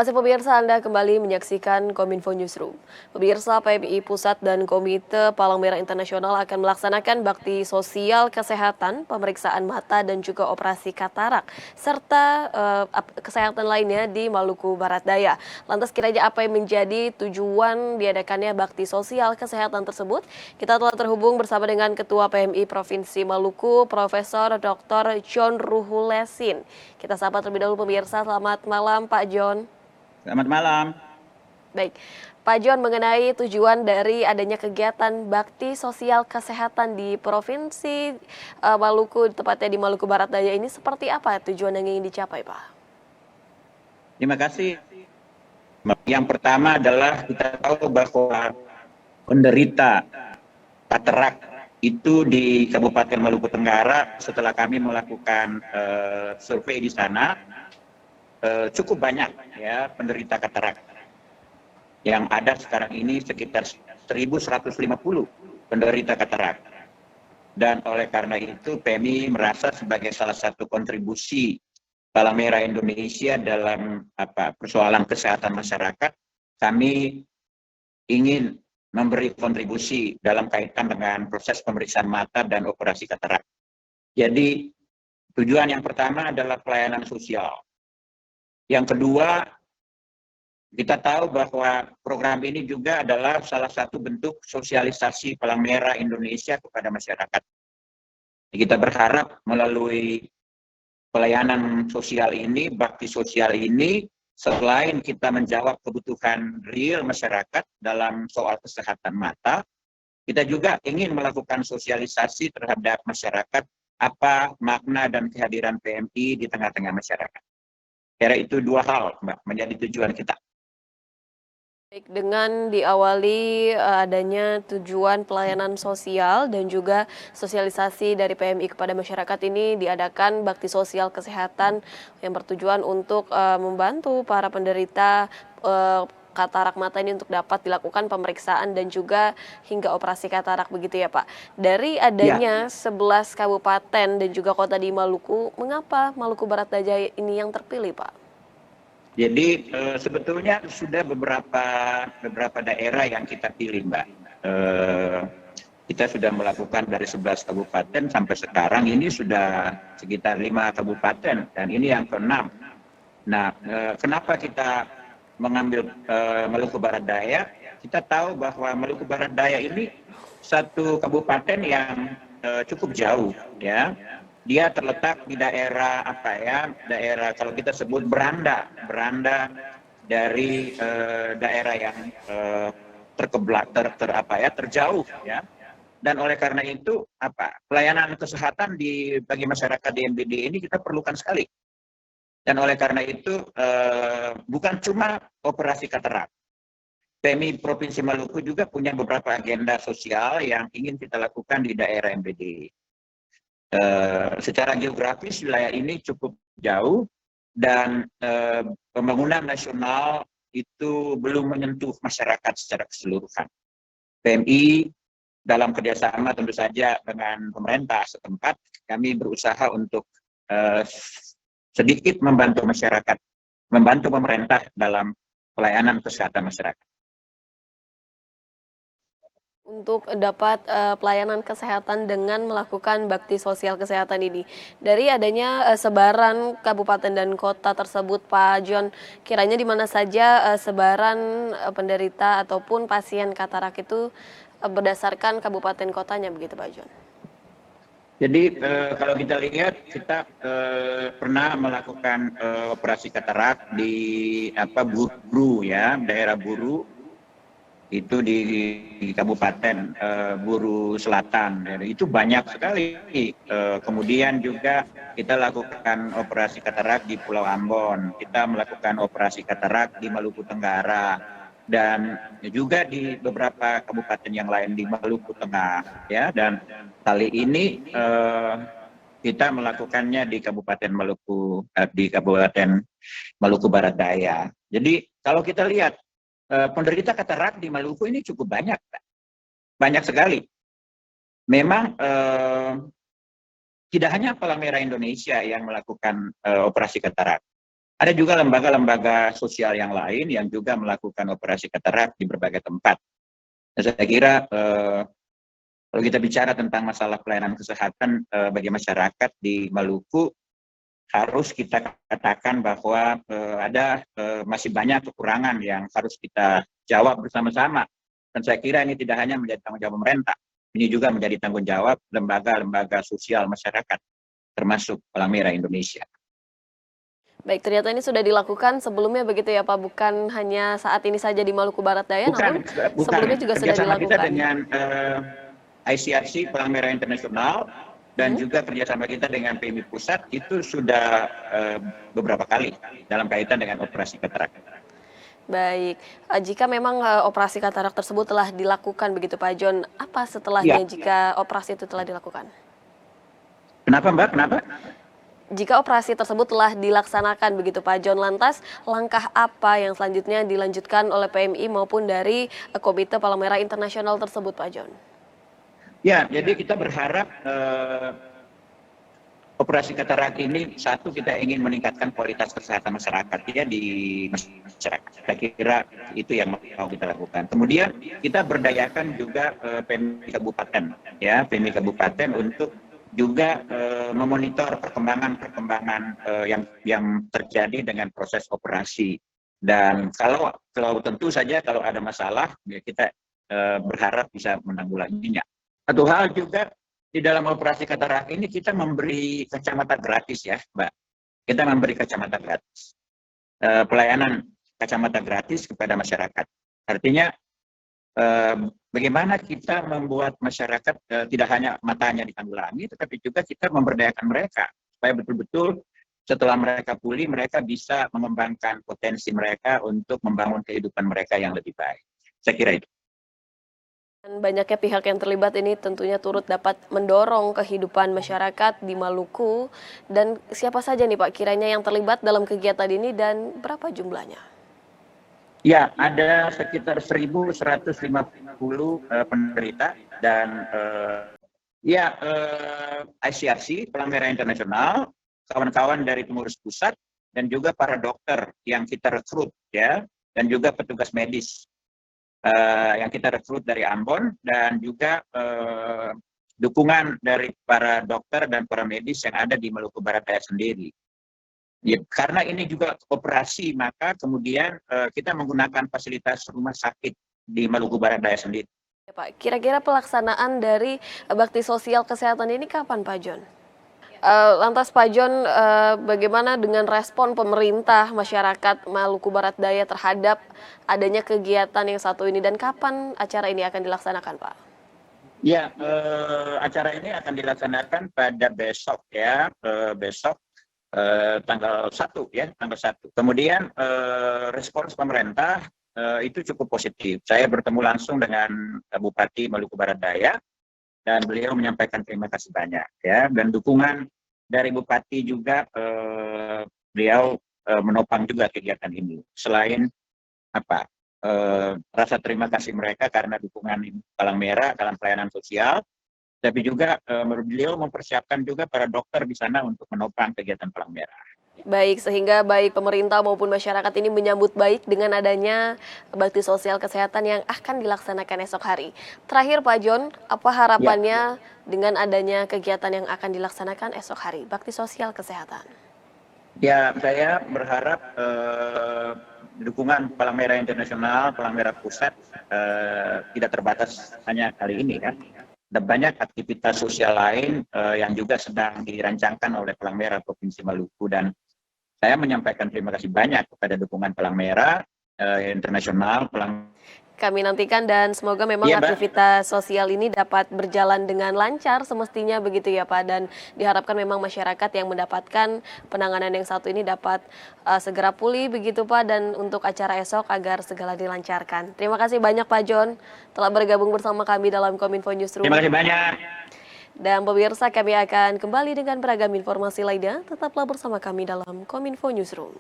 Terima kasih pemirsa, Anda kembali menyaksikan Kominfo Newsroom. Pemirsa, PMI Pusat dan Komite Palang Merah Internasional akan melaksanakan bakti sosial kesehatan, pemeriksaan mata dan juga operasi katarak, serta kesehatan lainnya di Maluku Barat Daya. Lantas kiranya apa yang menjadi tujuan diadakannya bakti sosial kesehatan tersebut? Kita telah terhubung bersama dengan Ketua PMI Provinsi Maluku, Profesor Dr. John Ruhulesin. Kita sapa terlebih dahulu pemirsa, selamat malam Pak John. Selamat malam. Baik, Pak John, mengenai tujuan dari adanya kegiatan bakti sosial kesehatan di Provinsi Maluku, tepatnya di Maluku Barat Daya ini, seperti apa tujuan yang ingin dicapai, Pak? Terima kasih. Yang pertama adalah kita tahu bahwa penderita katarak itu di Kabupaten Maluku Tenggara, setelah kami melakukan survei di sana, cukup banyak ya penderita katarak. Yang ada sekarang ini sekitar 1.150 penderita katarak. Dan oleh karena itu PMI merasa sebagai salah satu kontribusi Palang Merah Indonesia dalam persoalan kesehatan masyarakat, kami ingin memberi kontribusi dalam kaitan dengan proses pemeriksaan mata dan operasi katarak. Jadi tujuan yang pertama adalah pelayanan sosial. Yang kedua, kita tahu bahwa program ini juga adalah salah satu bentuk sosialisasi Palang Merah Indonesia kepada masyarakat. Kita berharap melalui pelayanan sosial ini, bakti sosial ini, selain kita menjawab kebutuhan real masyarakat dalam soal kesehatan mata, kita juga ingin melakukan sosialisasi terhadap masyarakat apa makna dan kehadiran PMI di tengah-tengah masyarakat. Kira itu dua hal, Mbak, menjadi tujuan kita. Baik, dengan diawali adanya tujuan pelayanan sosial dan juga sosialisasi dari PMI kepada masyarakat, ini diadakan bakti sosial kesehatan yang bertujuan untuk membantu para penderita katarak mata ini untuk dapat dilakukan pemeriksaan dan juga hingga operasi katarak, begitu ya Pak. Dari adanya 11 kabupaten dan juga kota di Maluku, mengapa Maluku Barat Daya ini yang terpilih, Pak? Jadi sebetulnya sudah beberapa daerah yang kita pilih, Mbak. Kita sudah melakukan dari 11 kabupaten sampai sekarang ini sudah sekitar 5 kabupaten dan ini yang ke-6. Nah, kenapa kita mengambil Maluku Barat Daya? Kita tahu bahwa Maluku Barat Daya ini satu kabupaten yang cukup jauh, ya. Dia terletak di daerah daerah kalau kita sebut beranda dari daerah yang terjauh, ya. Dan oleh karena itu pelayanan kesehatan bagi masyarakat di MBD ini kita perlukan sekali. Dan oleh karena itu bukan cuma operasi katarak. PMI Provinsi Maluku juga punya beberapa agenda sosial yang ingin kita lakukan di daerah MBD. Secara geografis wilayah ini cukup jauh dan pembangunan nasional itu belum menyentuh masyarakat secara keseluruhan. PMI dalam kerjasama tentu saja dengan pemerintah setempat, kami berusaha untuk sedikit membantu masyarakat, membantu pemerintah dalam pelayanan kesehatan masyarakat. Untuk dapat pelayanan kesehatan dengan melakukan bakti sosial kesehatan ini. Dari adanya sebaran kabupaten dan kota tersebut, Pak John, kiranya di mana saja sebaran penderita ataupun pasien katarak itu berdasarkan kabupaten kotanya, begitu Pak John? Jadi kalau kita lihat, kita pernah melakukan operasi katarak di Buru, ya, daerah Buru. Itu di Kabupaten Buru Selatan. Itu banyak sekali. Kemudian juga kita lakukan operasi katarak di Pulau Ambon. Kita melakukan operasi katarak di Maluku Tenggara. Dan juga di beberapa kabupaten yang lain di Maluku Tengah. Ya. Dan kali ini kita melakukannya di Kabupaten Maluku Barat Daya. Jadi kalau kita lihat, penderita katarak di Maluku ini cukup banyak, banyak sekali. Memang tidak hanya Palang Merah Indonesia yang melakukan operasi katarak, Ada juga lembaga-lembaga sosial yang lain yang juga melakukan operasi katarak di berbagai tempat. Dan saya kira kalau kita bicara tentang masalah pelayanan kesehatan bagi masyarakat di Maluku, harus kita katakan bahwa ada masih banyak kekurangan yang harus kita jawab bersama-sama. Dan saya kira ini tidak hanya menjadi tanggung jawab pemerintah, ini juga menjadi tanggung jawab lembaga-lembaga sosial masyarakat, termasuk Palang Merah Indonesia. Baik, ternyata ini sudah dilakukan sebelumnya begitu ya Pak, bukan hanya saat ini saja di Maluku Barat Daya, namun sebelumnya juga sudah kerjasama dilakukan. kita dengan ICRC, Palang Merah Internasional, dan juga kerjasama kita dengan PMI Pusat itu sudah beberapa kali dalam kaitan dengan operasi katarak. Baik, jika memang operasi katarak tersebut telah dilakukan begitu Pak John, apa setelahnya jika operasi itu telah dilakukan? Kenapa Mbak? Kenapa? Jika operasi tersebut telah dilaksanakan begitu Pak John, lantas langkah apa yang selanjutnya dilanjutkan oleh PMI maupun dari Komite Palang Merah Internasional tersebut Pak John? Ya, jadi kita berharap operasi katarak ini, satu, kita ingin meningkatkan kualitas kesehatan masyarakat ya di masyarakat. Saya kira itu yang mau kita lakukan. Kemudian kita berdayakan juga PMI Kabupaten, ya PMI Kabupaten untuk juga memonitor perkembangan yang terjadi dengan proses operasi. Dan kalau tentu saja kalau ada masalah, ya kita berharap bisa menanggulanginya. Satu hal juga di dalam operasi katarak ini kita memberi kacamata gratis ya, Mbak. Kita memberi kacamata gratis, pelayanan kacamata gratis kepada masyarakat. Artinya bagaimana kita membuat masyarakat tidak hanya matanya ditanggulangi, tetapi juga kita memberdayakan mereka supaya betul-betul setelah mereka pulih, mereka bisa mengembangkan potensi mereka untuk membangun kehidupan mereka yang lebih baik. Saya kira itu. Dan banyaknya pihak yang terlibat ini tentunya turut dapat mendorong kehidupan masyarakat di Maluku. Dan siapa saja nih Pak kiranya yang terlibat dalam kegiatan ini dan berapa jumlahnya? Ya, ada sekitar 1.150 penderita dan ICRC, Palang Merah Internasional, kawan-kawan dari pengurus pusat, dan juga para dokter yang kita rekrut ya, dan juga petugas medis yang kita rekrut dari Ambon, dan juga dukungan dari para dokter dan para medis yang ada di Maluku Barat Daya sendiri. Ya, karena ini juga operasi, maka kemudian kita menggunakan fasilitas rumah sakit di Maluku Barat Daya sendiri. Ya, Pak, kira-kira pelaksanaan dari bakti sosial kesehatan ini kapan Pak John? Lantas Pak John, bagaimana dengan respon pemerintah masyarakat Maluku Barat Daya terhadap adanya kegiatan yang satu ini dan kapan acara ini akan dilaksanakan Pak? Ya, acara ini akan dilaksanakan pada besok ya, besok tanggal 1 ya, tanggal 1. Kemudian respons pemerintah itu cukup positif. Saya bertemu langsung dengan Bupati Maluku Barat Daya dan beliau menyampaikan terima kasih banyak ya, dan dukungan dari Bupati juga beliau menopang juga kegiatan ini. Selain rasa terima kasih mereka karena dukungan Palang Merah dalam pelayanan sosial, tapi juga beliau mempersiapkan juga para dokter di sana untuk menopang kegiatan Palang Merah. Baik, sehingga baik pemerintah maupun masyarakat ini menyambut baik dengan adanya bakti sosial kesehatan yang akan dilaksanakan esok hari. Terakhir Pak John, apa harapannya dengan adanya kegiatan yang akan dilaksanakan esok hari, bakti sosial kesehatan? Ya, saya berharap dukungan Palang Merah Internasional, Palang Merah Pusat tidak terbatas hanya kali ini ya. Ada banyak aktivitas sosial lain yang juga sedang dirancangkan oleh Palang Merah Provinsi Maluku, dan saya menyampaikan terima kasih banyak kepada dukungan Palang Merah Internasional. Kami nantikan dan semoga memang aktivitas sosial ini dapat berjalan dengan lancar semestinya begitu ya Pak, dan diharapkan memang masyarakat yang mendapatkan penanganan yang satu ini dapat segera pulih begitu Pak, dan untuk acara esok agar segala dilancarkan. Terima kasih banyak Pak John telah bergabung bersama kami dalam Kominfo Newsroom. Terima kasih banyak. Dan pemirsa, kami akan kembali dengan beragam informasi lainnya. Tetaplah bersama kami dalam Kominfo Newsroom.